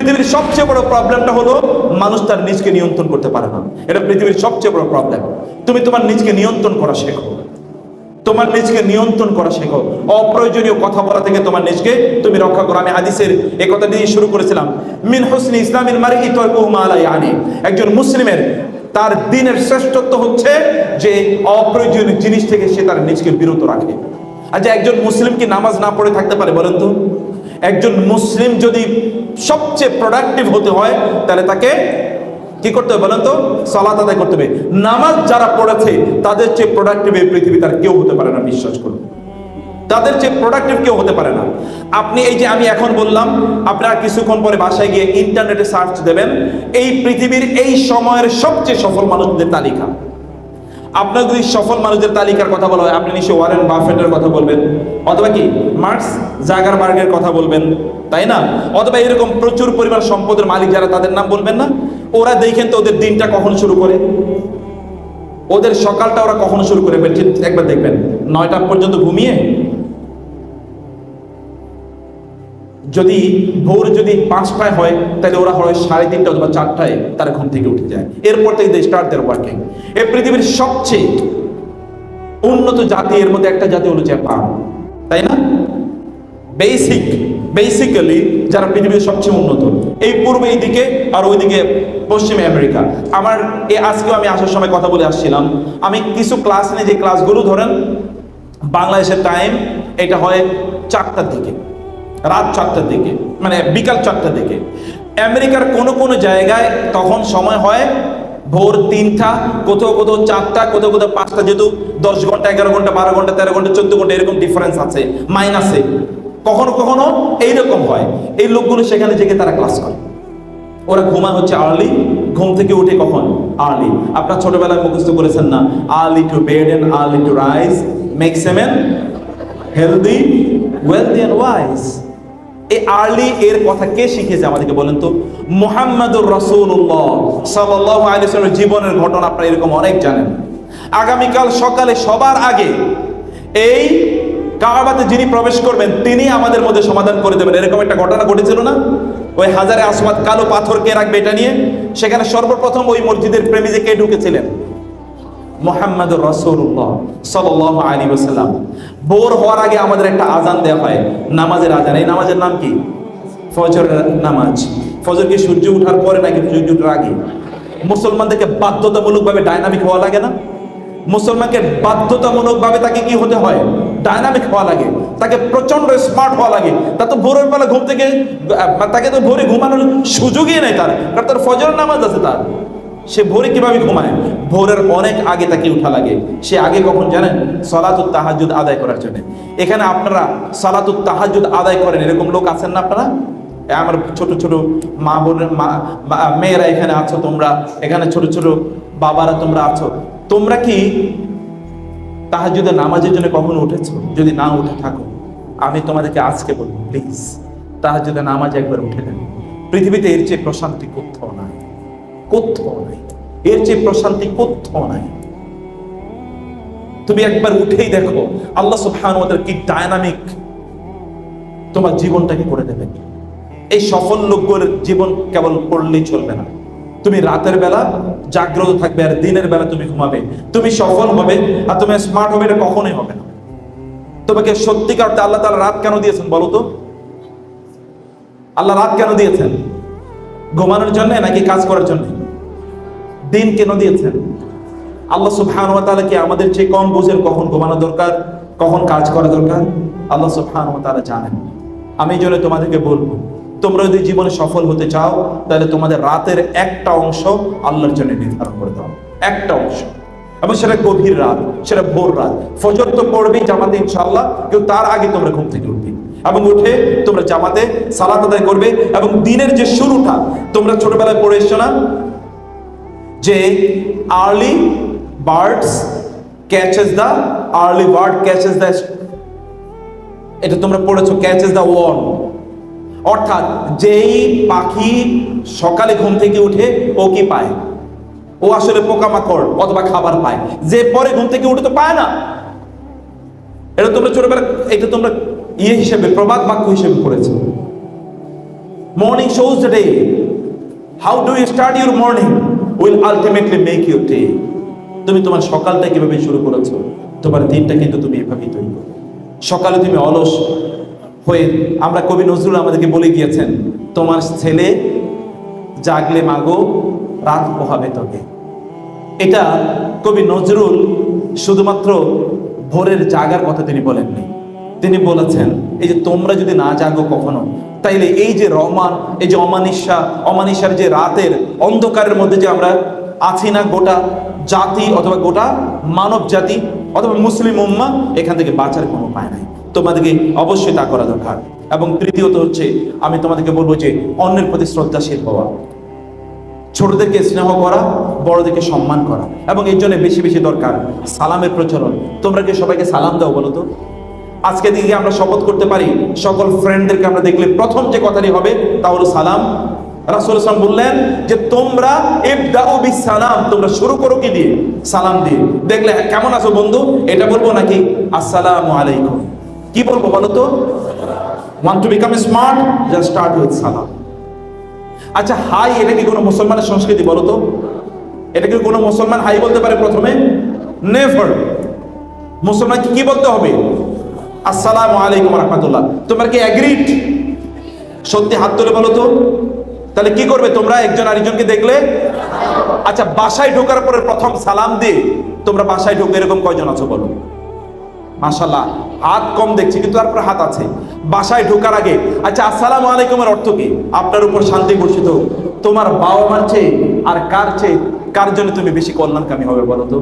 পৃথিবীর সবচেয়ে বড় প্রবলেমটা হলো মানুষ তার নিজকে নিয়ন্ত্রণ করতে পারে না। এটা পৃথিবীর সবচেয়ে বড় প্রবলেম। তুমি তোমার নিজকে নিয়ন্ত্রণ করা শেখো, তোমার নিজকে নিয়ন্ত্রণ করা শেখো। অপ্রয়োজনীয় কথা বলা থেকে তোমার নিজকে তুমি রক্ষা করো। আমি হাদিসের এই কথা দিয়ে শুরু করেছিলাম, মিন হুসনি ইসলামিল মারই তারকুহু মা লা ইয়ানি। একজন মুসলিমের তার দ্বীনের শ্রেষ্ঠত্ব হচ্ছে যে অপ্রয়োজনীয় জিনিস থেকে সে তার নিজকে বিরত রাখে। আচ্ছা, একজন মুসলিম কি নামাজ না পড়ে থাকতে পারে বলেন তো? একজন মুসলিম যদি সবচেয়ে প্রোডাক্টিভ হতে হয় তাহলে তাকে কি করতে হবে বলেন তো? সালাত আদায় করতে হবে। নামাজ যারা পড়েছে তাদের চেয়ে প্রোডাক্টিভ এই পৃথিবীতে আর কেউ হতে পারে না, বিশ্বাস করুন। তাদের চেয়ে প্রোডাক্টিভ কেউ হতে পারে না। আপনি এই যে আমি এখন বললাম, আপনারা কিছুক্ষণ পরে বাসায় গিয়ে ইন্টারনেটে সার্চ দেবেন এই পৃথিবীর এই সময়ের সবচেয়ে সফল মানুষদের তালিকা। আপনার যদি সফল মানুষদের তালিকার কথা বলা হয়, আপনি নিশ্চয়ই ওয়ারেন বাফেটের কথা বলবেন, অথবা কি মার্কস জাগারবার্গের কথা বলবেন, তাই না? অথবা এরকম প্রচুর পরিমাণ সম্পদের মালিক যারা, তাদের নাম বলবেন না? ওরা দেখেন তো ওদের দিনটা কখন শুরু করে, ওদের সকালটা ওরা কখন শুরু করে একবার দেখবেন, 9টা পর্যন্ত ঘুমিয়ে। যদি ভোর যদি 5টায় হয় তাহলে ওরা হয় 3:30 অথবা 4টায় তারা ঘুম থেকে উঠে যায়। এরপর থেকে দে স্টার্ট দেয়ার ওয়ার্কিং। এই পৃথিবীর সবচেয়ে উন্নত জাতি এর মধ্যে একটা জাতি হলো জাপান, তাই না? বেসিক্যালি যারা পৃথিবীর সবচেয়ে উন্নত, এই পূর্বে এই দিকে আর ওইদিকে পশ্চিমে আমেরিকা। আমার আজকেও আমি আসার সময় কথা বলে আসছিলাম, আমি কিছু ক্লাস নিয়ে, যে ক্লাসগুলো ধরেন বাংলাদেশের টাইম এটা হয় 4টার দিকে, রাত 4টার দিকে, মানে বিকাল 4টার দিকে। আমেরিকার কোনো কোনো জায়গায় তখন সময় হয় ভোর 3টা, কোথাও কোথাও 4টা, কোথাও কোথাও 5টা, যেহেতু 10 ঘন্টা 11 ঘন্টা 12 ঘন্টা 13 ঘন্টা 14 ঘন্টা এরকম ডিফারেন্স আছে, মাইনাসে কখনো কখনো এইরকম হয়। এই লোকগুলো সেখানে জেগে তারা ক্লাস করে। ওরা ঘুমায় হচ্ছে আর্লি, ঘুম থেকে উঠে কখন? আর্লি। আপনার ছোটবেলায় মুখস্থ করেছেন না, early to bed and early to rise makes a man healthy, wealthy and wise. এই আর্লি এর কথা কে শিখেছে আমাদেরকে বলেন তো? মুহাম্মাদুর রাসূলুল্লাহ সাল্লাল্লাহু আলাইহি ওয়াসাল্লামের জীবনের ঘটনা আপনারা এরকম অনেক জানেন। আগামীকাল সকালে সবার আগে এই কাবাতে যিনি প্রবেশ করবেন তিনি আমাদের মধ্যে সমাধান করে দেবেন, এরকম একটা ঘটনা ঘটেছিল না? ওই হাজারে আসওয়াদ কালো পাথর কে রাখবে এটা নিয়ে, সেখানে সর্বপ্রথম ওই মসজিদের প্রেমিজে কে ঢুকেছিলেন? মুহাম্মাদুর রাসূলুল্লাহ সাল্লাল্লাহু আলাইহি ওয়াসাল্লাম। ভোর হওয়ার আগে আমাদের একটা আজান দেওয়া হয়, নামাজের আজান। এই নামাজের নাম কি? ফজরের নামাজ। ফজর কি সূর্য ওঠার পরে নাকি সূর্য ওঠার আগে? মুসলমানদেরকে বাধ্যতামূলকভাবে ডাইনামিক হওয়া লাগে না? মুসলমানকে বাধ্যতামূলকভাবে তাকে কি হতে হয়? ডাইনামিক হওয়া লাগে, তাকে প্রচন্ড স্মার্ট হওয়া লাগে। তা তো ভোরের বেলা ঘুম থেকে, তাকে তো ভোরে ঘুমানোর সুযোগই নেই তার, কারণ তার ফজরের নামাজ আছে তার। সে ভোরে কিভাবে ঘুমায়? ভোরের অনেক আগে তাকে উঠা লাগে। সে আগে কখন জানেন? সালাতুত তাহাজ্জুদ আদায় করার জন্য। এখানে আপনারা সালাতুত তাহাজ্জুদ আদায় করেন এরকম লোক আছেন না আপনারা? আমার ছোট ছোট মা বোনের মেয়েরা এখানে আছো, তোমরা এখানে ছোট ছোট বাবারা তোমরা আছো, তোমরা কি তাহাজ্জুদের নামাজের জন্য কখনো উঠেছো? যদি না উঠে থাকো, আমি তোমাদেরকে আজকে বলবো, প্লিজ তাহাজ্জুদের নামাজ একবার উঠে নেন। পৃথিবীতে এর চেয়ে প্রশান্তি কোথাও নাই, কোথাও নাই, এর চেয়ে প্রশান্তি কোথাও নাই। তুমি একবার উঠেই দেখো আল্লাহ সুবহানাহু ওয়া তাআলা কি ডায়নামিক তোমার জীবনটাকে করে দেবেন। এই সফল লোকগুলোর জীবন কেবল পড়লেই চলবে না, তুমি রাতের বেলা জাগ্রত থাকবে আর দিনের বেলা তুমি ঘুমাবে। তুমি সফল হবে আর তুমি স্মার্ট হবে, এটা কখনোই হবে না। তোমাকে সত্যিকার অর্থে আল্লাহ তাআলা রাত কেন দিয়েছেন বলো তো? আল্লাহ রাত কেন দিয়েছেন? ঘুমানোর জন্য নাকি কাজ করার জন্য? দিন কেন দিয়েছেন? আল্লাহ সুবহানাহু ওয়া তাআলা কি আমাদের চেয়ে কম বুঝেন কখন ঘুমানো দরকার, কখন কাজ করা দরকার? আল্লাহ সুবহানাহু ওয়া তাআলা জানেন। আমি এই জন্য তোমাদেরকে বলবো, তোমরা যদি জীবনে সফল হতে চাও তাহলে তোমাদের রাতের একটা অংশ আল্লাহর জন্য নির্ধারণ করে দাও, একটা অংশ। এবং সেটা গভীর রাত, সেটা ভোর রাত। ফজর তো পড়বেই জামাতে ইনশাআল্লাহ, কিন্তু তার আগে তোমরা ঘুম থেকে উঠবে এবং উঠে তোমরা জামাতে সালাত আদায় করবে। এবং দিনের যে শুরুটা, তোমরা ছোটবেলায় পড়ে এসছো না যে early birds catches the, early bird catches the, এটা তোমরা পড়েছো, ক্যাচেস দ্য ওয়ার্ম। অর্থাৎ যেই পাখি সকালে ঘুম থেকে উঠে ও কি পায়? ও আসলে পোকামাকড় অথবা খাবার পায়। যে পরে ঘুম থেকে উঠে তো পায় না। এটা তোমরা ছোটবেলা, এটা তোমরা হিসেবে প্রবাদ বাক্য হিসেবে পড়েছো। Morning shows the day. How do you start your morning will ultimately make your day. তুমি তোমার সকালটা কিভাবে শুরু করেছো, তোমার দিনটা কিন্তু তুমি এভাবেই তৈরি করো। সকালে তুমি অলস হয়ে, আমরা কবি নজরুল আমাদেরকে বলে গিয়েছেন, তোমার ছেলে জাগলে মাগো রাত পোহাবে তোকে। এটা কবি নজরুল শুধুমাত্র ভোরের জাগার কথা তিনি বলেননি, তিনি বলেছেন এই যে তোমরা যদি না জাগো কখনো, তাইলে এই যে এই যে অমানিসার যে রাতের অন্ধকারের মধ্যে যে আমরা আছি না, গোটা জাতি অথবা গোটা মানব জাতি অথবা মুসলিম উম্মাহ, এখান থেকে বাঁচার কোনো উপায় নাই। তোমাদেরকে অবশ্যই তা করা দরকার। এবং তৃতীয়ত হচ্ছে, আমি তোমাদেরকে বলবো যে অন্যের প্রতি শ্রদ্ধাশীল হওয়া, ছোটদেরকে স্নেহ করা, বড়দেরকে সম্মান করা, এবং এর জন্য বেশি বেশি দরকার সালামের প্রচলন। তোমরা কি সবাইকে সালাম দাও বলো তো? আজকে দিকে আমরা শপথ করতে পারি, সকল ফ্রেন্ডদেরকে আমরা দেখলে প্রথম যে কথাটি হবে তা হলো সালাম। রাসূল সাল্লাল্লাহু আলাইহি ওয়াসাল্লাম বললেন যে তোমরা ইবদাউ বিস সালাম, তোমরা শুরু করো কি দিয়ে? সালাম দিয়ে। দেখলে কেমন আছো বন্ধু এটা বলবো নাকি আসসালামু আলাইকুম? কি বলবো বলো তো? Want to become smart? Just start with সালাম। আচ্ছা, হাই এটা কি কোনো মুসলমানের সংস্কৃতি বলো তো? এটা কি কোনো মুসলমান হাই বলতে পারে প্রথমে? নেভার। মুসলমান কি বলতে হবে? আসসালামু আলাইকুম ওয়া রাহমাতুল্লাহ। তোমরা কি এগ্রিড? সত্যি হাত তুলে বলো তো। তাহলে কি করবে তোমরা একজন আরেকজনকে দেখলে? আচ্ছা, বাসায় ঢোকার পরে প্রথম সালাম দিয়ে তোমরা বাসায় ঢুকবে এরকম কয়জন আছো বলো? মাশাআল্লাহ, হাত কম দেখছি কিন্তু তারপর হাত আছে। বাসায় ঢোকার আগে আচ্ছা আসসালামু আলাইকুমের অর্থ কি? আপনার উপর শান্তি বর্ষিত হোক। তোমার বাবা মার চেয়ে আর কার জন্য তুমি বেশি কল্যাণকামী হবে বলো তো?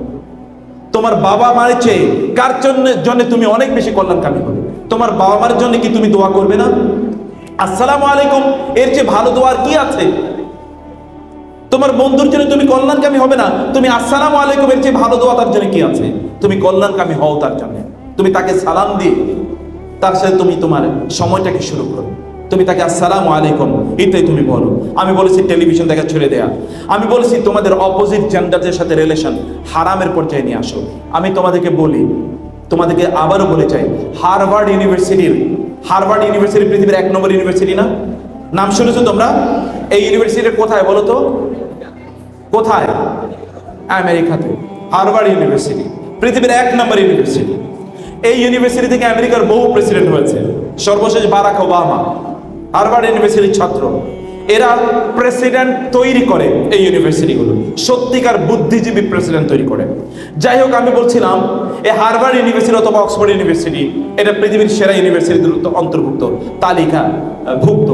তোমার বাবা মার চেয়ে কার জন্য তুমি অনেক বেশি কল্যাণকামী হবে? তোমার বাবা মার জন্য কি তুমি দোয়া করবে না? আসসালামু আলাইকুম এর চেয়ে ভালো দোয়ার কি আছে? তোমার বন্ধুর জন্য তুমি কল্যাণকামী হবে না? তুমি আসসালামু আলাইকুম এর চেয়ে ভালো দোয়া তার জন্য কি আছে? তুমি কল্যাণকামী হও তার জন্য। তুমি তাকে সালাম দিয়ে তার সাথে তুমি তোমার সময়টাকে শুরু করো। তুমি তাকে আসসালামু আলাইকুম এটাই তুমি বলো। আমি বলেছি টেলিভিশন দেখা ছেড়ে দেয়া। আমি বলেছি তোমাদের অপোজিট জেন্ডারদের সাথে রিলেশন হারামের পর্যায়ে নিয়ে আসো। আমি তোমাদেরকে বলি, তোমাদেরকে আবারও বলে চাই, হার্ভার্ড ইউনিভার্সিটি পৃথিবীর 1 নম্বর ইউনিভার্সিটি না? নাম শুনেছো তোমরা? এই ইউনিভার্সিটি কোথায় বলো তো? কোথায়? আমেরিকাতে। হার্ভার্ড ইউনিভার্সিটি পৃথিবীর 1 নম্বর ইউনিভার্সিটি। এই ইউনিভার্সিটি থেকে আমেরিকার বহু প্রেসিডেন্ট হয়েছে, সর্বশেষ বারাক ওবামা হার্ভার্ড ইউনিভার্সিটির ছাত্র। এরা প্রেসিডেন্ট তৈরি করে, এই ইউনিভার্সিটিগুলো সত্যিকার বুদ্ধিজীবী প্রেসিডেন্ট তৈরি করে। যাই হোক, আমি বলছিলাম এই হার্ভার্ড ইউনিভার্সিটি অথবা অক্সফোর্ড ইউনিভার্সিটি এটা পৃথিবীর সেরা ইউনিভার্সিটির অন্তর্ভুক্ত, তালিকাভুক্ত।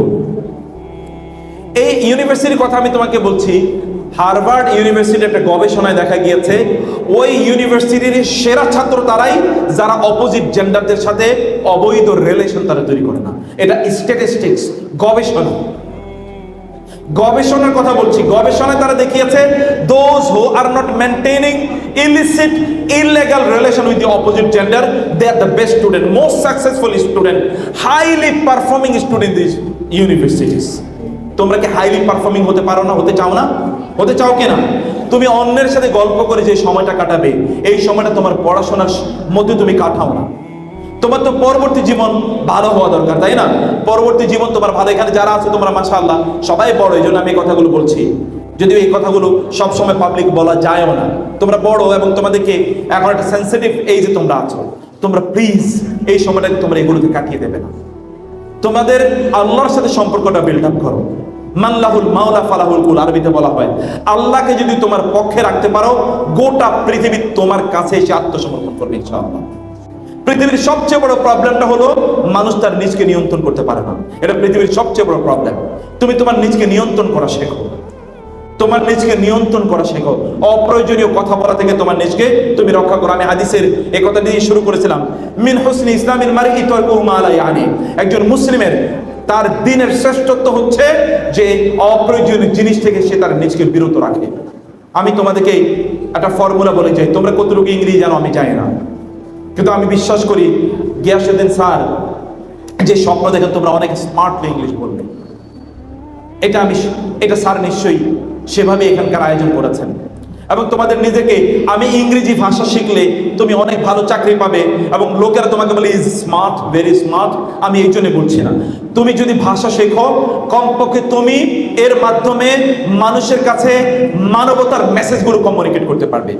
এই ইউনিভার্সিটির কথা আমি তোমাকে বলছি। হার্ভার্ড ইউনিভার্সিটির একটা গবেষণায় দেখা গিয়েছে ওই ইউনিভার্সিটির সেরা ছাত্র তারাই যারা অপোজিট জেন্ডারদের সাথে অবৈধ রিলেশন তারা তৈরি করে না। এটা স্ট্যাটিস্টিক্স, গবেষণার কথা বলছি। গবেষণায় তারা দেখিয়েছে those who are not maintaining illicit illegal relation with the opposite gender, they are the best student, most successful student, highly performing student in these universities. তোমরা কি হাইলি পারফর্মিং হতে পারো না? হতে চাও না? হতে চাও কিনা? তুমি অন্যের সাথে গল্প করে যে সময়টা কাটাবে, এই সময়টা তোমার পড়াশোনার মধ্যে তুমি কাটাও না। তোমার তো পরবর্তী জীবন ভালো হওয়া দরকার, তাই না? পরবর্তী জীবন তোমার ভালো। এখানে যারা আছে তোমরা মাশাআল্লাহ সবাই বড়, এই জন্য আমি এই কথাগুলো বলছি। যদিও এই কথাগুলো সবসময় পাবলিক বলা যায়ও না। তোমরা বড় এবং তোমাদেরকে এখন একটা সেন্সিটিভ এইজে তোমরা আছো। তোমরা প্লিজ এই সময়টাকে তোমরা এগুলোতে কাটিয়ে দেবে না। তোমাদের আল্লাহর সাথে সম্পর্কটা বিল্ড আপ করো। মাল্লাহুল মাওলা ফালাহুল কুল, আরবিতে বলা হয় আল্লাহকে যদি তোমার পক্ষে রাখতে পারো, গোটা পৃথিবী তোমার কাছে এসে আত্মসমর্পণ করবে ইনশাআল্লাহ। পৃথিবীর সবচেয়ে বড় প্রবলেমটা হলো মানুষ তার নিজকে নিয়ন্ত্রণ করতে পারে না। এটা পৃথিবীর সবচেয়ে বড় প্রবলেম। তুমি তোমার নিজকে নিয়ন্ত্রণ করা শেখো, তোমার নিজকে নিয়ন্ত্রণ করা শেখো। অপ্রয়োজনীয় কথা বলা থেকে তোমার নিজকে তুমি রক্ষা করো। আমি হাদিসের এই কথা দিয়ে শুরু করেছিলাম, মিন হুসনি ইসলামিল মারই তারকুহু মা লা ইয়ানি। একজন মুসলিমের তার দ্বীনের শ্রেষ্ঠত্ব হচ্ছে যে অপ্রয়োজনীয় জিনিস থেকে সে তার নিজকে বিরত রাখে। আমি তোমাদেরকে একটা ফর্মুলা বলে যাই, তোমরা কতটুকু ইংরেজি জানো আমি জানি না, কিন্তু আমি বিশ্বাস করি গিয়াসউদ্দিন স্যার যে স্বপ্ন দেখেন তোমরা অনেক স্মার্টলি ইংলিশ বলবে। এটা স্যার নিশ্চয়ই সেভাবে এখানকার আয়োজন করেছেন। এবং তোমাদের নিজেকে আমি ইংরেজি ভাষা শিখলে তুমি অনেক ভালো চাকরি পাবে এবং লোকেরা তোমাকে বলে ইজ স্মার্ট, ভেরি স্মার্ট, আমি এই জন্য বলছি না। তুমি যদি ভাষা শেখো, কমপক্ষে তুমি এর মাধ্যমে মানুষের কাছে মানবতার মেসেজগুলো কমিউনিকেট করতে পারবে।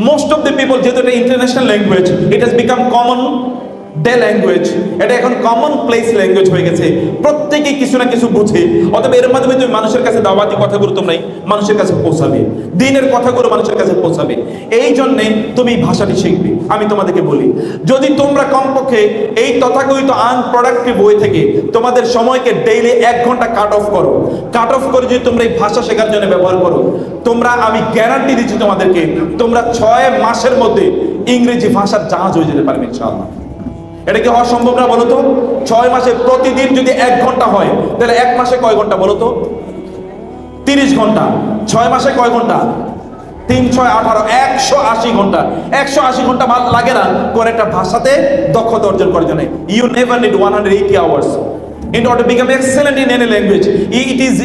মোস্ট অফ দ্য পিপল, যেহেতু এটা international language, it has become common day language, এটা এখন কমন প্লেস ল্যাঙ্গুয়েজ হয়ে গেছে, প্রত্যেকেই কিছু না কিছু বুঝে। অতএব এর মাধ্যমে তুমি মানুষের কাছে দাওয়াতি কথাগুলো তোমরাই মানুষের কাছে পৌঁছাবে, দিনের কথাগুলো মানুষের কাছে পৌঁছাবে। এই জন্যে তুমি ভাষাটি শিখবে। আমি তোমাদেরকে বলি, যদি তোমরা কমপক্ষে এই তথাকথিত আনপ্রোডাক্টিভ ওয়ে থেকে তোমাদের সময়কে ডেইলি 1 ঘন্টা কাট অফ করো, কাট অফ করে যদি তোমরা এই ভাষা শেখার জন্য ব্যবহার করো, তোমরা, আমি গ্যারান্টি দিচ্ছি তোমাদেরকে, তোমরা 6 মাসের মধ্যে ইংরেজি ভাষার জাহাজ হয়ে যেতে পারবে ইনশাআল্লাহ। এটা কি হওয়া সম্ভব না বলো তো? 6 মাসে প্রতিদিন যদি 1 ঘন্টা হয়, তাহলে 1 মাসে কয় ঘন্টা বলো তো? 30 ঘন্টা। 6 মাসে কয় ঘন্টা? 3 6 18, 180 ঘন্টা। 180 ঘন্টা লাগে না কোন একটা ভাষাতে দক্ষতা অর্জন করার জন্য। You never need 180 hours in order to become excellent in any language. It is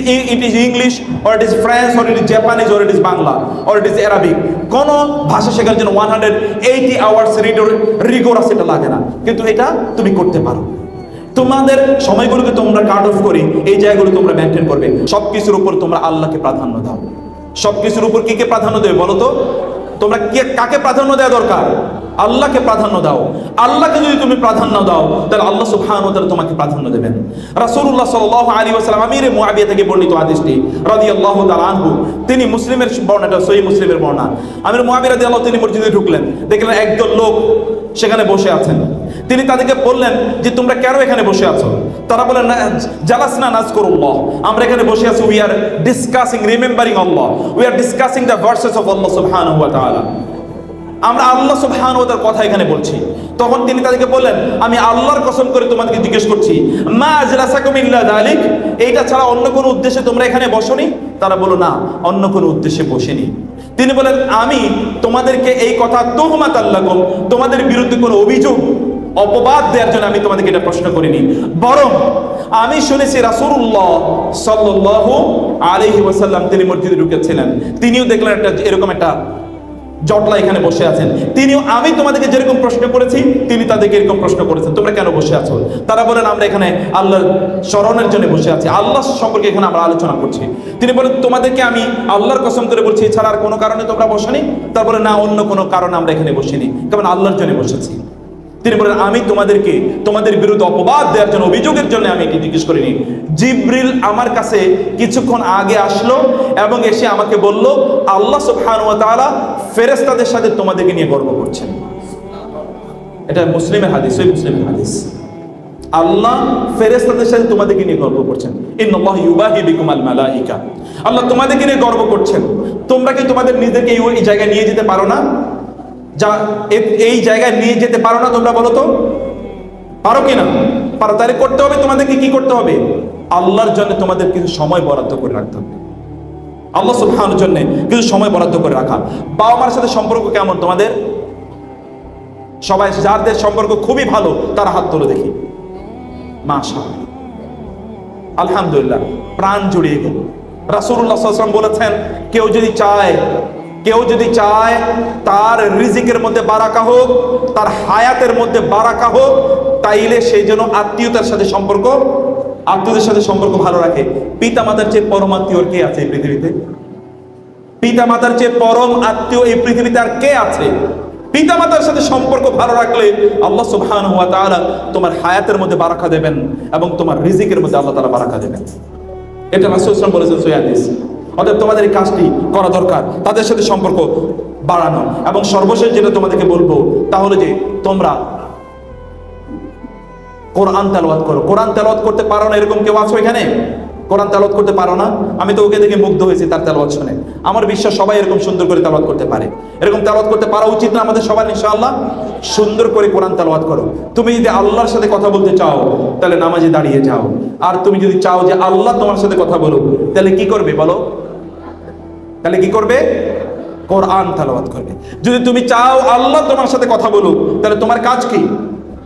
English, or it is French, or it is Japanese, or it is Bangla, or it is Arabic. কোন ভাষা শেখার জন্য 180 hours rigorous এটা লাগে না, কিন্তু এটা তুমি করতে পারো। তোমাদের সময়গুলোকে তোমরা কাট অফ করে এই জায়গাগুলো তোমরা মেনটেন করবে। সবকিছুর উপর তোমরা আল্লাহকে প্রাধান্য দাও। সবকিছুর উপর কে প্রাধান্য দেবে বলো তো? তোমরা কাকে প্রাধান্য দেওয়া দরকার? আল্লাহকে প্রাধান্য দাও। আল্লাহকে যদি তুমি প্রাধান্য দাও, তাহলে আল্লাহ সুবহানাহু ওয়া তাআলা তোমাকে প্রাধান্য দেবেন। রাসূলুল্লাহ সাল্লাল্লাহু আলাইহি ওয়াসাল্লাম, আমিরে মুআবিয়া থেকে বর্ণিত হাদিসটি রাদিয়াল্লাহু তাআলা আনহু, তিনি মুসলিমের বর্ণনাটা, সহিহ মুসলিমের বর্ণনা। আমির মুআবিয়া রাদিয়াল্লাহু, তিনি মসজিদে ঢুকলেন, দেখলেন একদল লোক সেখানে বসে আছেন। তিনি তাদেরকে বললেন যে তোমরা কেন এখানে বসে আছো? তারা বলেন, জালাসনা নাযকুরুল্লাহ, আমরা এখানে বসে আছি, we are discussing, remembering Allah, we are discussing the verses of Allah সুবহানাহু ওয়া তাআলা। আমরা আল্লাহ সুবহানাহু ওয়া তাআলার কথা এখানে বলছি। তখন তিনি তাদেরকে বললেন, আমি আল্লাহর কসম করে তোমাদেরকে জিজ্ঞেস করছি, মা আজলাসাকুম ইল্লা যালিক, এইটা ছাড়া অন্য কোনো উদ্দেশ্যে তোমরা এখানে বসোনি? তারা বলল, না, অন্য কোনো উদ্দেশ্যে বসেনি। তিনি বলেন, আমি তোমাদেরকে এই কথা তুহমাত আল্লাকুম, তোমাদের বিরুদ্ধে কোনো অভিযোগ অপবাদ দেওয়ার জন্য আমি তোমাদেরকে এটা প্রশ্ন করিনি, বরং আমি শুনেছি রাসূলুল্লাহ সাল্লাল্লাহু আলাইহি ওয়াসাল্লাম তিনি মসজিদে ঢুকেছিলেন, তিনিও দেখলেন একটা এরকম একটা জটলা এখানে বসে আছেন, তিনিও আমি তোমাদেরকে যেরকম প্রশ্ন করেছি তিনি তাদেরকে এরকম প্রশ্ন করেছেন, তোমরা কেন বসে আছো? তারা বলেন, আমরা এখানে আল্লাহর স্মরণের জন্য বসে আছি, আল্লাহ সম্পর্কে এখানে আমরা আলোচনা করছি। তিনি বলেন, তোমাদেরকে আমি আল্লাহর কসম করে বলছি, এছাড়া আর কোনো কারণে তোমরা বসোনি? তারপরে, না, অন্য কোনো কারণে আমরা এখানে বসিনি, কেবল আল্লাহর জন্য বসেছি। তিনি বলেন, আমি তোমাদেরকে তোমাদের বিরুদ্ধে অপবাদ দেওয়ার জন্য, অভিযোগের জন্য আমি এটি জিজ্ঞেস করিনি। জিবরিল আমার কাছে কিছুক্ষণ আগে আসলো এবং এসে আমাকে বলল, আল্লাহ সুবহানাহু ওয়া তাআলা ফেরেশতাদের সাথে তোমাদেরকে নিয়ে গর্ব করছেন। এটা মুসলিমের হাদিস, সহিহ মুসলিমের হাদিস। আল্লাহ ফেরেশতাদের সাথে তোমাদেরকে নিয়ে গর্ব করছেন। ইন্নাল্লাহু ইউবাহি বিকুমাল মালাইকা, আল্লাহ তোমাদেরকে নিয়ে গর্ব করছেন। তোমরা কি তোমাদের নিজেকে এই জায়গায় নিয়ে যেতে পারো না? যা এই জায়গায় নিয়ে যেতে পারো না তোমরা, বলো তো পারো কিনা? পারো, তাহলে করতে হবে তোমাদেরকে কি করতে হবে? আল্লাহর জন্য তোমাদের কিছু সময় বরাদ্দ করে রাখতে হবে। আল্লাহ সুবহানাহুর জন্য কিছু সময় বরাদ্দ করে রাখা। বাবা মার সাথে সম্পর্ক কেমন তোমাদের? সবাই যাদের সম্পর্ক খুবই ভালো তারা হাত তুলে দেখি, মাশাআল্লাহ, আলহামদুলিল্লাহ, প্রাণ জুড়িয়ে গেল। রাসূলুল্লাহ সাল্লাল্লাহু আলাইহি ওয়াসাল্লাম বলেছেন, কেউ যদি চায় তার রিজিকের মধ্যে বারাকা হোক, তার হায়াতের মধ্যে বারাকা হোক, তাইলে সেই জন্য আত্মীয়তার সাথে আত্মীয়দের সাথে সম্পর্ক ভালো রাখে। পিতা মাতার চেয়ে পরম আত্মীয় কে আছে এই পৃথিবীতে? পিতা মাতার চেয়ে পরম আত্মীয় এই পৃথিবীতে আর কে আছে? পিতা মাতার সাথে সম্পর্ক ভালো রাখলে আল্লাহ সুবহানাহু ওয়া তাআলা তোমার হায়াতের মধ্যে বারাকা দেবেন এবং তোমার রিজিকের মধ্যে আল্লাহ তাআলা বারাকা দেবেন। এটা রাসূল সাল্লাল্লাহু আলাইহি ওয়াসাল্লাম বলেছেন সহিহ হাদিস। অতএব তোমাদের এই কাজটি করা দরকার, তাদের সাথে সম্পর্ক বাড়ানো। এবং সর্বশেষ যেটা তোমাদেরকে বলবো তা হলো যে তোমরা কোরআন তেলাওয়াত করো। কোরআন তেলাওয়াত করতে পারো না এরকম কেউ আছো এখানে? কোরআন তেলাওয়াত করতে পারো না? আমি তো ওকে দেখে মুগ্ধ হয়েছি তার তেলাওয়াত শুনে। আমার বিশ্বাস সবাই এরকম সুন্দর করে তেলাওয়াত করতে পারে। এরকম তেলাওয়াত করতে পারা উচিত না আমাদের সবার? ইনশাআল্লাহ সুন্দর করে কোরআন তেলাওয়াত করো। তুমি যদি আল্লাহর সাথে কথা বলতে চাও তাহলে নামাজে দাঁড়িয়ে যাও, আর তুমি যদি চাও যে আল্লাহ তোমার সাথে কথা বলো তাহলে কি করবে বলো? তাহলে কি করবে? কোরআন তেলাওয়াত করবে। যদি তুমি চাও আল্লাহ তোমার সাথে কথা বলুক তাহলে তোমার কাজ কি?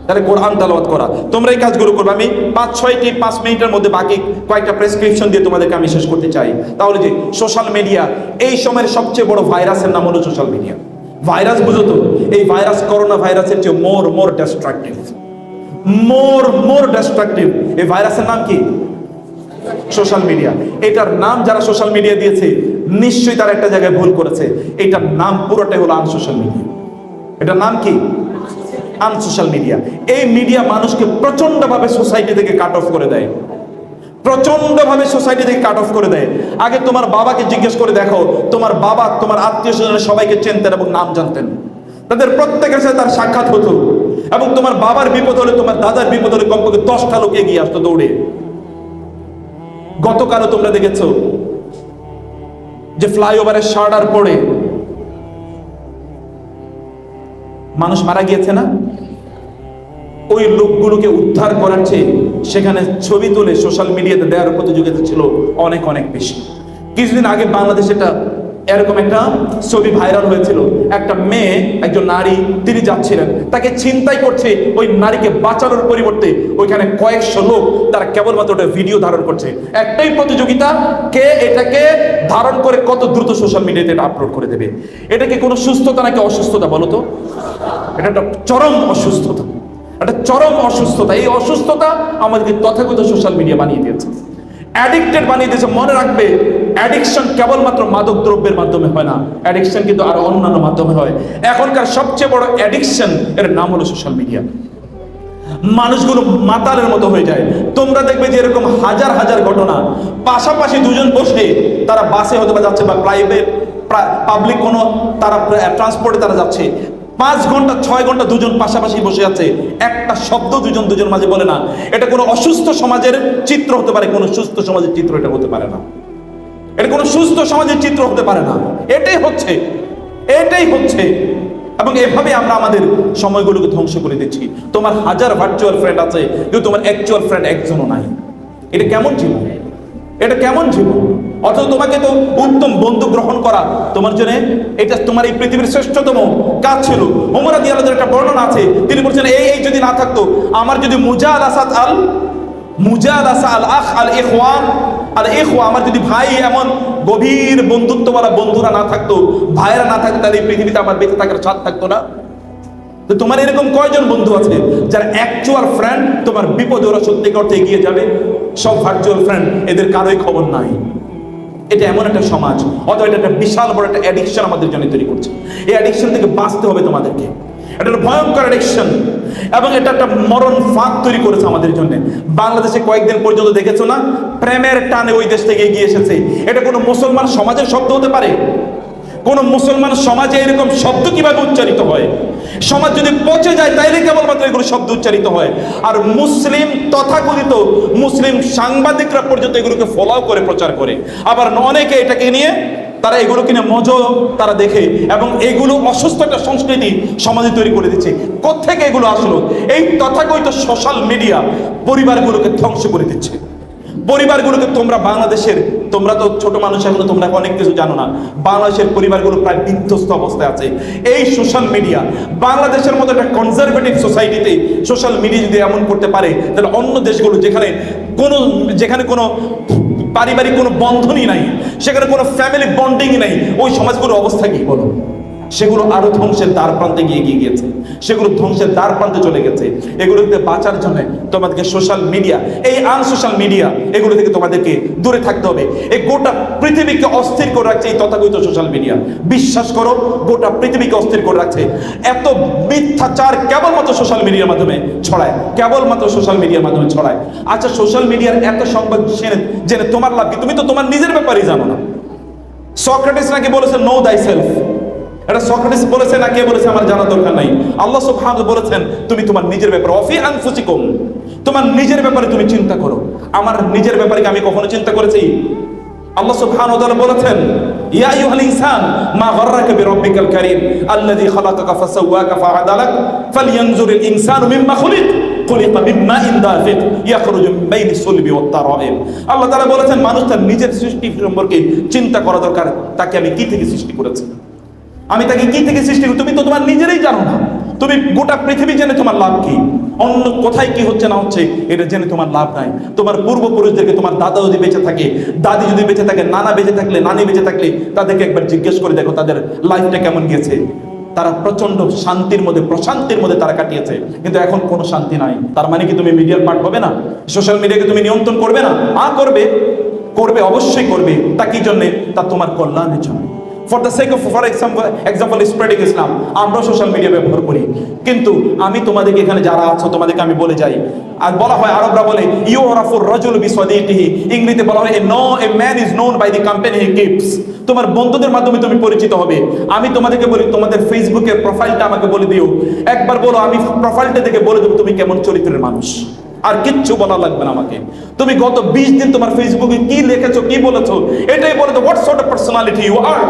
তাহলে কোরআন তেলাওয়াত করা, তোমরা এই কাজগুলো করবে। আমি 5 মিনিটের মধ্যে বাকি কয়েকটা প্রেসক্রিপশন দিয়ে তোমাদেরকে আমি শেষ করতে চাই। তাহলে যে সোশ্যাল মিডিয়া, এই সময়ের সবচেয়ে বড় ভাইরাসের নাম হলো সোশ্যাল মিডিয়া। ভাইরাস বুঝো তো, এই ভাইরাস করোনা ভাইরাসের চেয়ে মোর ডিস্ট্রাকটিভ, মোর ডিস্ট্রাকটিভ। এই ভাইরাসের নাম কি? Social media. এটার নাম যারা সোশ্যাল মিডিয়া দিয়েছে নিশ্চয়ই তারা একটা জায়গায় ভুল করেছে। এটার নাম পুরোটাই হলো আনসোশ্যাল মিডিয়া। এটার নাম কি? Unsocial media. এই মিডিয়া মানুষকে প্রচন্ডভাবে সোসাইটি থেকে কাট অফ করে দেয়, প্রচন্ডভাবে সোসাইটি থেকে কাট অফ করে দেয়। আগে তোমার বাবাকে জিজ্ঞেস করে দেখো, তোমার বাবা তোমার আত্মীয় স্বজনের সবাইকে চিনতেন এবং নাম জানতেন, তাদের প্রত্যেকের সাথে তার সাক্ষাৎ হতো, এবং তোমার বাবার বিপদ হলে, তোমার দাদার বিপদ হলে কমপক্ষে 10টা লোক এগিয়ে আসতো দৌড়ে। গতকালও তোমরা দেখেছো যে ফ্লাইওভারের শার্টার পড়ে মানুষ মারা গিয়েছে না? ওই লোকগুলোকে উদ্ধার করার চেয়ে সেখানে ছবি তুলে সোশ্যাল মিডিয়াতে দেওয়ার প্রতিযোগিতা ছিল অনেক অনেক বেশি। কিছুদিন আগে বাংলাদেশে এরকম একটা ছবি ভাইরাল হয়েছিল। একটা মেয়ে, একজন নারী, তিনি যাচ্ছিলেন, তাকে ছিনতাই করছে। ওই নারীকে বাঁচানোর পরিবর্তে ওইখানে কয়েকশো লোক তারা কেবলমাত্র ওটা ভিডিও ধারণ করছে। একটাই প্রতিযোগিতা, কে এটাকে ধারণ করে কত দ্রুত সোশ্যাল মিডিয়াতে আপলোড করে দেবে। এটা কি কোনো সুস্থতা নাকি অসুস্থতা বলো তো? এটা একটা চরম অসুস্থতা, একটা চরম অসুস্থতা। এই অসুস্থতা আমাদেরকে তথাকথিত সোশ্যাল মিডিয়া বানিয়ে দিয়েছে, অ্যাডিক্টেড বানিয়ে দিয়েছে। মনে রাখবে, অ্যাডিকশন কেবলমাত্র মাদক দ্রব্যের মাধ্যমে হয় না, অ্যাডিকশন কিন্তু আরো অন্যান্য মাধ্যমে হয়। এখনকার সবচেয়ে বড় অ্যাডিকশন, এর নাম হলো সোশ্যাল মিডিয়া। মানুষগুলো মাতালের মতো হয়ে যায়। তোমরা দেখবে যে এরকম হাজার হাজার ঘটনা, পাশাপাশি দুজন বসে তারা বাসে হয়তো বা যাচ্ছে বা প্রাইভেট পাবলিক কোনো তারা ট্রান্সপোর্টে তারা যাচ্ছে, 5 ঘন্টা 6 ঘন্টা দুজন পাশাপাশি বসে আছে, একটা শব্দ দুজন মাঝে বলে না। এটা কোনো অসুস্থ সমাজের চিত্র হতে পারে, কোনো সুস্থ সমাজের চিত্র এটা হতে পারে না। এটা কোনো সুস্থ সমাজের চিত্র হতে পারে না। এটাই হচ্ছে। এবং এভাবে আমরা আমাদের সময়গুলোকে ধ্বংস করে দিচ্ছি। তোমার হাজার ভার্চুয়াল ফ্রেন্ড আছে, কিন্তু তোমার অ্যাকচুয়াল ফ্রেন্ড একজনও নাই। এটা কেমন জীবন? এটা কেমন জীবন? অথচ তোমাকে তো উত্তম বন্ধু গ্রহণ করা তোমার জন্য, এটা তোমার এই পৃথিবীর শ্রেষ্ঠতম কাজ ছিল। ওমর রাদিয়াল্লাহু আনহু একটা বর্ণনা আছে, তিনি বলছেন এই যদি না থাকতো, আমার যদি আমার যদি ভাই এমন গভীর বন্ধুত্বওয়ালা বন্ধুরা না থাকতো, ভাইয়েরা না থাকতো, তাহলে এই পৃথিবীতে আমার বেঁচে থাকার স্বাদ থাকতো না। তো তোমার এরকম কয়জন বন্ধু আছে যারা অ্যাকচুয়াল ফ্রেন্ড, তোমার বিপদে ওরা সত্যিকার অর্থে এগিয়ে যাবে? সব ভার্চুয়াল ফ্রেন্ড, এদের কারোই খবর নাই। এটা এমন একটা সমাজ, অথবা এটা একটা বিশাল বড় একটা অ্যাডিকশন আমাদের জন্য তৈরি করছে। এই অ্যাডিকশন থেকে বাঁচতে হবে তোমাদেরকে। এটা একটা ভয়ঙ্কর অ্যাডিকশন, এবং এটা একটা মরণ ফাঁদ তৈরি করেছে আমাদের জন্য। বাংলাদেশে কয়েকদিন পর্যন্ত দেখেছো না, প্রেমের টানে ওই দেশ থেকে এগিয়ে এসেছে। এটা কোনো মুসলমান সমাজের শব্দ হতে পারে? কোন মুসলমান সমাজে এরকম শব্দ কিভাবে উচ্চারিত হয়? সমাজ যদি পচে যায় তাইলে কেবলমাত্র এগুলো শব্দ উচ্চারিত হয়। আর মুসলিম তথাকথিত মুসলিম সাংবাদিকরা পর্যন্ত এগুলোকে ফলো করে প্রচার করে। আবার অনেকে এটাকে নিয়ে তারা এগুলো কিনে মজা তারা দেখে, এবং এগুলো অসুস্থ একটা সংস্কৃতি সমাজে তৈরি করে দিচ্ছে। কোত্থেকে এগুলো আসলো? এই তথাকথিত সোশ্যাল মিডিয়া পরিবারগুলোকে ধ্বংস করে দিচ্ছে। পরিবারগুলোকে তোমরা তো ছোট মানুষ, এখনো তোমরা অনেক কিছু জানো না। বাংলাদেশের পরিবারগুলো প্রায় বিধ্বস্ত অবস্থায় আছে এই সোশ্যাল মিডিয়া। বাংলাদেশের মতো একটা কনজারভেটিভ সোসাইটিতে সোশ্যাল মিডিয়া যদি এমন করতে পারে, তাহলে অন্য দেশগুলো যেখানে কোনো পারিবারিক কোনো বন্ধনই নাই, সেখানে কোনো ফ্যামিলি বন্ডিং নাই, ওই সমাজগুলোর অবস্থা কি বলো? সেগুলো আরো ধ্বংসের দ্বার প্রান্তে এগিয়ে গিয়েছে, সেগুলো ধ্বংসের দ্বার প্রান্তে চলে গেছে। এগুলো থেকে বাঁচার জন্য তোমাদেরকে সোশ্যাল মিডিয়া, এই আনসোশ্যাল মিডিয়া, এগুলো থেকে তোমাদেরকে দূরে থাকতে হবে। এই গোটা পৃথিবীকে অস্থির করে রাখছে এই তথাকথিত সোশ্যাল মিডিয়া। বিশ্বাস করো, গোটা পৃথিবীকে অস্থির করে রাখছে। এত মিথ্যাচার কেবলমাত্র সোশ্যাল মিডিয়ার মাধ্যমে ছড়ায়, কেবলমাত্র সোশ্যাল মিডিয়ার মাধ্যমে ছড়ায়। আচ্ছা, সোশ্যাল মিডিয়ার এত সংবাদ জেনে তোমার লাভ কি? তুমি তো তোমার নিজের ব্যাপারেই জানো না। সক্রেটিস নাকি বলেছে নো দাই সেলফ। এটা সক্রেটিস বলেছে না কে বলেছে আমার জানা দরকার নাই। আল্লাহ সুবহানাহু বলেছেন তুমি তোমার নিজের ব্যাপারে, অফি আনফুসিকুম, তোমার নিজের ব্যাপারে তুমি চিন্তা করো। আমার নিজের ব্যাপারে কি আমি কখনো চিন্তা করেছি? আল্লাহ সুবহানাহু ওয়া তাআলা বলেছেন ইয়া আইয়ুহাল ইনসান মা গাররাকা বিরাব্বিকাল কারীম আল্লাযী খালাকাকা ফাসাওয়াকা ফাআদালাক ফালইয়ানজুরিল ইনসানু মিম্মা খুলিক খুলিকা মিন মাইন দাফিক ইয়াখরুজু মিন বাইনি সুলবি ওয়াত তারাইব। আল্লাহ তাআলা বলেছেন মানুষ তার নিজের সৃষ্টি সম্পর্কে চিন্তা করা দরকার। তাকে আমি কি থেকে সৃষ্টি করেছি, আমি তাকে কি থেকে সৃষ্টি করি? তুমি তো তোমার নিজেরই জানো না। তুমি গোটা পৃথিবী জেনে তোমার লাভ কি? অন্য কোথায় কি হচ্ছে না হচ্ছে এটা জেনে তোমার লাভ নাই। তোমার পূর্বপুরুষদেরকে, তোমার দাদা যদি বেঁচে থাকে, দাদি যদি বেঁচে থাকে, নানা বেঁচে থাকলে, নানি বেঁচে থাকলে তাদেরকে একবার জিজ্ঞেস করে দেখো তাদের লাইফটা কেমন গেছে। তারা প্রচন্ড শান্তির মধ্যে, প্রশান্তির মধ্যে তারা কাটিয়েছে। কিন্তু এখন কোনো শান্তি নাই। তার মানে কি তুমি মিডিয়ার পার্ট হবে না? সোশ্যাল মিডিয়াকে তুমি নিয়ন্ত্রণ করবে না? করবে, করবে, অবশ্যই করবে। তা কি জন্যে? তা তোমার কল্যাণের জন্য। For the sake of, for example spreading Islam, আমরা সোশ্যাল মিডিয়া ব্যবহার করি। কিন্তু আমি তোমাদেরকে এখানে যারা আছো তোমাদেরকে আমি বলে যাই, আর বলা হয়, আরবরা বলে ইউরাফুর রাজুল বিসাদিকিহি, ইংরেজিতে বলা হয় a man is known by the company he keeps. তোমার বন্ধুদের মাধ্যমে তুমি পরিচিত হবে। আমি তোমাদেরকে বলি, তোমাদের ফেসবুকের প্রোফাইলটা আমাকে বলে দিও, একবার বলো, আমি প্রোফাইলটা দেখে বলে দেবো তুমি কেমন চরিত্রের মানুষ। আর কিচ্ছু বলা লাগবে না আমাকে। তুমি গত 20 দিন তোমার ফেসবুকে কি লিখেছো, কি বলেছো, এটাই বলে দাও what sort of personality you are.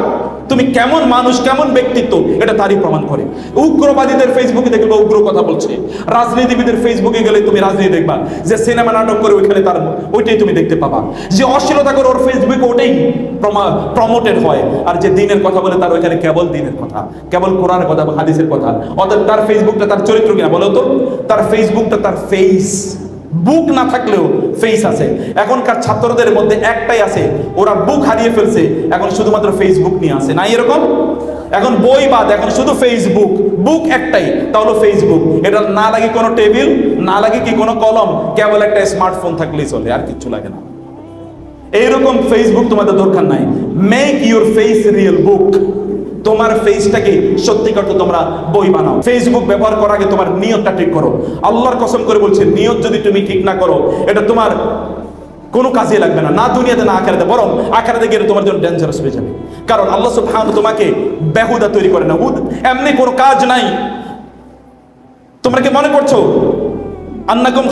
তুমি কেমন মানুষ, কেমন ব্যক্তিত্ব, এটা তারই প্রমাণ করে। উগ্রবাদীদের ফেসবুকে দেখবে উগ্র কথা বলছে, রাজনীতিবিদের ফেসবুকে গেলে তুমি রাজনীতি দেখবা, যে সিনেমা নাটক করে ওইখানে তার ওইটাই তুমি দেখতে পাবা, যে অশ্লীলতা করে ওর ফেসবুকে ওটাই প্রমোটেড হয়, আর যে দিনের কথা বলে তার ওইখানে কেবল দিনের কথা, কেবল কোরআনের কথা, হাদিসের কথা। অর্থাৎ তার ফেসবুকটা তার চরিত্র কিনা বলো তো? তার ফেসবুকটা তার ফেস, বুক না থাকলেও ফেস আছে। এখনকার ছাত্রদের মধ্যে একটাই আছে, ওরা বুক হারিয়ে ফেলছে, এখন শুধুমাত্র ফেসবুক নিয়ে আসে, নাই এরকম? এখন বই বাদ, এখন শুধু ফেসবুক, বুক একটাই, তা হলো ফেসবুক। এটা না লাগে কোনো টেবিল, না লাগে কি কোনো কলম, কেবল একটা স্মার্টফোন থাকলেই চলে, আর কিচ্ছু লাগে না। এইরকম ফেসবুক তোমাদের দরকার নাই। মেক ইউর ফেস রিয়েল বুক। তোমার ফেসটাকে সত্যিকার তো তোমরা বই বানাও। ফেসবুক ব্যবহার করার আগে তোমার নিয়তটা ঠিক করো। আল্লাহর কসম করে বলছে, নিয়ত যদি তুমি ঠিক না করো, এটা তোমার কোনো কাজে লাগবে না, না দুনিয়াতে না আখিরাতে, বরং আখিরাতে গিয়ে তোমার জন্য ডেঞ্জারাস হয়ে যাবে। কারণ আল্লাহ সুবহানাহু তোমাকে বেহুদা তৈরি করে না, এমনি কোনো কাজ নাই। তোমরা কি মনে করছো আন্নাকুম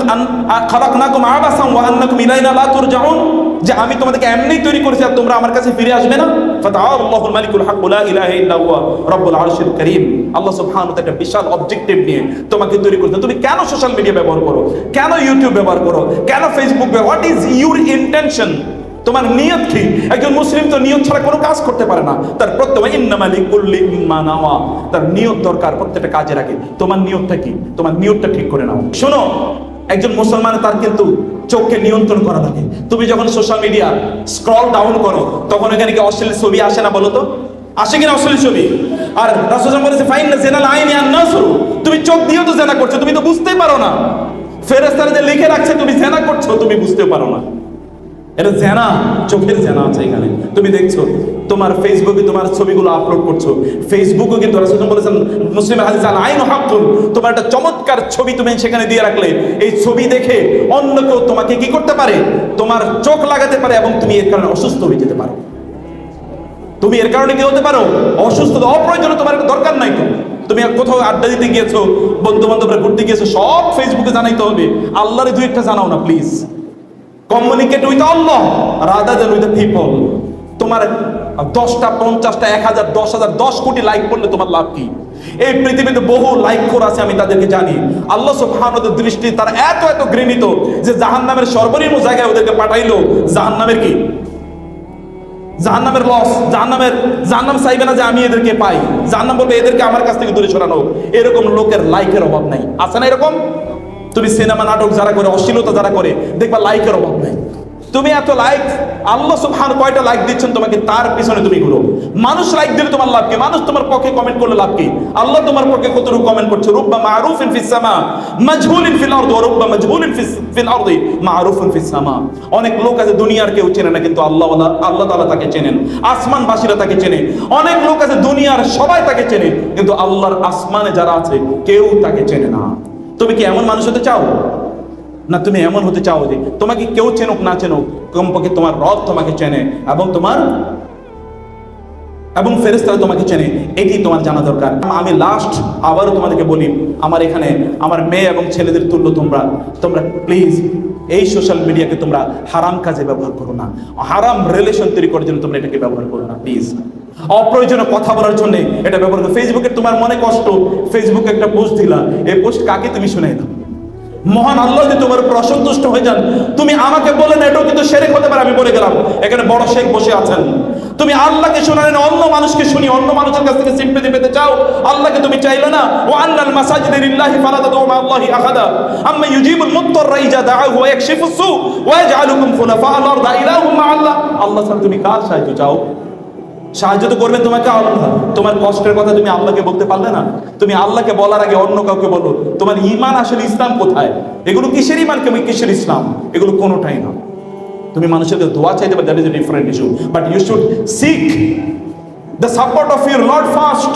খালাকনাকুম আবাসান ওয়া আন্নাকুম ইলাইনা লা তুরজাউন, যে আমি তোমাদেরকে এমনি তৈরি করেছি আর তোমরা আমার কাছে ফিরে আসবে না? ফাতাআল্লাহুল মালিকুল হক লা ইলাহা ইল্লা হুয়া রাব্বুল আরশিল কারীম। আল্লাহ সুবহানাহু ওয়া তাআলা একটা বিশাল অবজেক্টিভ নিয়ে তোমাকে তৈরি করেছেন। তুমি কেন সোশ্যাল মিডিয়া ব্যবহার করো, কেন ইউটিউব ব্যবহার করো, কেন ফেসবুক ব্যবহার, হোয়াট ইজ ইউর ইন্টেনশন? তোমার নিয়ত কি? একজন মুসলিম তো নিয়ত ছাড়া কোনো কাজ করতে পারে না। তার প্রত্যেক ইন্নামা লিকুল্লি ইম্মা নাওয়া, তার নিয়ত দরকার প্রত্যেকটা কাজের আগে। তোমার নিয়তটা কি? তোমার নিয়তটা ঠিক করে নাও। শোনো, একজন মুসলমান তার কিন্তু চোখকে নিয়ন্ত্রণ করা লাগে। তুমি যখন সোশ্যাল মিডিয়া স্ক্রল ডাউন করো, তখন এখানে কি অশ্লীল ছবি আসে না বলো তো? আসে কিনা অশ্লীল ছবি? আর রাসূল বলেছে ফাইন্না জিনাল আইনি আন নাসরু, তুমি চোখ দিয়েও তো জেনা করছো, তুমি তো বুঝতেই পারো না। ফেরেশতারা যে লিখে রাখছে তুমি জেনা করছো, তুমি বুঝতে পারো না। এটা জেনা, চোখের জেনা আছে এখানে। তুমি দেখছো তোমার ফেসবুকে তোমার ছবিগুলো আপলোড করছো, ফেসবুকে কিন্তু রাসূল বলেছেন মুসলিম হাদিস আল আইনু হাক্কুন, তোমার একটা চমৎকার ছবি তুমি সেখানে দিয়ে রাখলে, এই ছবি দেখে অন্য কেউ তোমাকে কি করতে পারে? তোমার চোখ লাগাতে পারে, এবং তুমি এর কারণে অসুস্থ হয়ে যেতে পারো। তুমি এর কারণে কি হতে পারো? অসুস্থ। অপ্রয়োজনে তোমার দরকার নাই তো। তুমি কোথাও আড্ডা দিতে গিয়েছো, বন্ধু বান্ধবরা ঘুরতে গিয়েছো, সব ফেসবুকে জানাইতে হবে? আল্লাহরে দুই একটা জানাও না please. Communicate with Allah rather than with the people. তোমার 10টা 50টা 1000 10,000 10 কোটি লাইক করলে তোমার লাভ কি? এই পৃথিবীতে বহু লাইক খোর আছে, আমি তাদেরকে জানি। আল্লাহ সুবহানাহু ওয়া তাআলার দৃষ্টি তারা এত এত ঘৃণিত যে জাহান্নামের সর্বনিম্ন জায়গায় ওদেরকে পাঠাইলো। জাহান্নামের কি? জাহান্নামের লস, জাহান্নাম চাইবে না যে আমি এদেরকে পাই। জাহান্নাম বলবে এদেরকে আমার কাছ থেকে দূরে সরানো। এরকম লোকের লাইকের অভাব নাই, আছে না এরকম? তুমি সিনেমা নাটক যারা করে, অশ্লীলতা যারা করে, দেখবা লাইকের অভাব নাই। তুমি এত লাইক, আল্লাহ সুবহানাহু কয়টা লাইক দিচ্ছেন তোমাকে, তার পিছনে তুমি ঘুরো। মানুষ লাইক দিলে তোমার লাভ কি? মানুষ তোমার পক্ষে কমেন্ট করলে লাভ কি? আল্লাহ তোমার পক্ষে কতটুকু কমেন্ট করছে? রুব্বা মারুফিন ফিস সামা মাজহুলিন ফিল আরদ ওয়া রুব্বা মাজহুলিন ফিল আরদি মারুফুন ফিস সামা। অনেক লোক আছে দুনিয়ার কেউ চেনে না, কিন্তু আল্লাহ তাআলা তাকে চেনেন, আসমানবাসীরা তাকে চেনে। অনেক লোক আছে দুনিয়ার সবাই তাকে চেনে, কিন্তু আল্লাহর আসমানে যারা আছে কেউ তাকে চেনে না। তুমি কি এমন মানুষ হতে চাও? না তুমি এমন হতে চাও যে তোমাকে কেউ চেনুক না চেনুক, কমপক্ষে তোমার রব তোমাকে চেনে এবং ফেরেশতারা তোমাকে চেনে, এটি তোমার জানা দরকার। আমি লাস্ট আবারও তোমাদেরকে বলি, আমার এখানে আমার মেয়ে এবং ছেলেদের তুল্য তোমরা প্লিজ এই সোশ্যাল মিডিয়াকে তোমরা হারাম কাজে ব্যবহার করো না, হারাম রিলেশন তৈরি করার জন্য তোমরা এটাকে ব্যবহার করো না প্লিজ। অপ্রয়োজনীয় কথা বলার জন্য এটা ব্যবহার করো। ফেসবুকে তোমার মনে কষ্ট, ফেসবুকে একটা পোস্ট দিলা, এই পোস্ট কাকে তুমি শুনাই দাও? মহান আল্লাহ যদি তোমার উপর অসন্তুষ্ট হয়ে যান, তুমি আমাকে বলে না, এটাও কিন্তু শিরক হতে পারে, আমি বলে গেলাম। এখানে বড় শেখ বসে আছেন, তুমি আল্লাহকে শোনালে না অন্য মানুষকে শুনি, অন্য মানুষের কাছ থেকে সিম্পেথি পেতে চাও, আল্লাহকে তুমি চাইলে না। ওয়া আন্নাল মাসাজিদা লিল্লাহি ফালা তাদউ মা আল্লাহি আহাদা আম্মা ইউজিবুল মুত্তাররা ইযা দাআহু ওয়া ইয়াকশিফুস সু ওয়া ইয়াজআলুকুম খুলাফা আল আরদ ইলাহুম মা আল্লাহ। আল্লাহ ছাড়া তুমি কার সাহায্য চাও? সাহায্য তো করবেন তোমাকে আল্লাহ। তোমার কষ্টের কথা তুমি আল্লাহকে বলতে পারলে না, তুমি আল্লাহকে বলার আগে অন্য কাউকে বলো। তোমার ঈমান আসলে ইসলাম কোথায়? এগুলো কিসের ঈমান, কিসের ইসলাম? এগুলো কোনোটাই না। তুমি মানুষের দোয়া চাইতে পারো, that is a different issue, but you should seek the support of your lord first.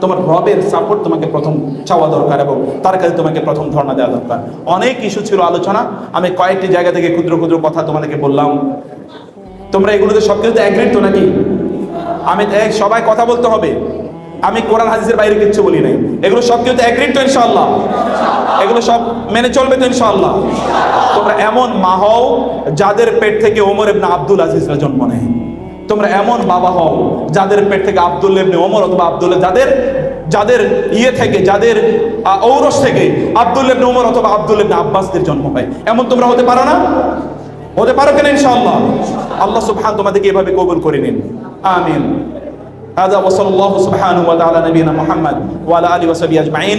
তোমার রবের সাপোর্ট তোমাকে প্রথম চাওয়া দরকার এবং তার কাছে তোমাকে প্রথম ধর্ণা দেওয়া দরকার। অনেক ইস্যু ছিল আলোচনা, আমি কয়েকটি জায়গা থেকে ক্ষুদ্র ক্ষুদ্র কথা তোমাদেরকে বললাম। তোমরা এগুলোতে সব কিছুতে অ্যাগ্রিড তো নাকি? আমি সবাই কথা বলতে হবে, আমি কোরআন হাদিসের বাইরে কিচ্ছু বলি নাই। এগুলো সব কিছুতে অ্যাগ্রিড তো ইনশাআল্লাহ? এগুলো সব মেনে চলবে তো ইনশাআল্লাহ? তোমরা এমন মা হও যাদের পেট থেকে ওমর ইবনে আব্দুল আজিজরা জন্ম নেয়। তোমরা এমন বাবা হও যাদের পেট থেকে আব্দুল্লাহ ইবনে ওমর অথবা আব্দুল্লাহ, যাদের ইয়ে থেকে, যাদের ঔরস থেকে আব্দুল্লাহ ইবনে ওমর অথবা আব্দুল্লাহ ইবনে আব্বাসদের জন্ম হয়। এমন তোমরা হতে পারো না? হতে পারো কেন ইনশাআল্লাহ? আল্লাহ সুবহানাহু তোমাদেরকে এভাবে কবুল করে নিন, আমিন। هذا وصلى الله سبحانه وتعالى نبينا محمد وعلى آله وصحبه أجمعين.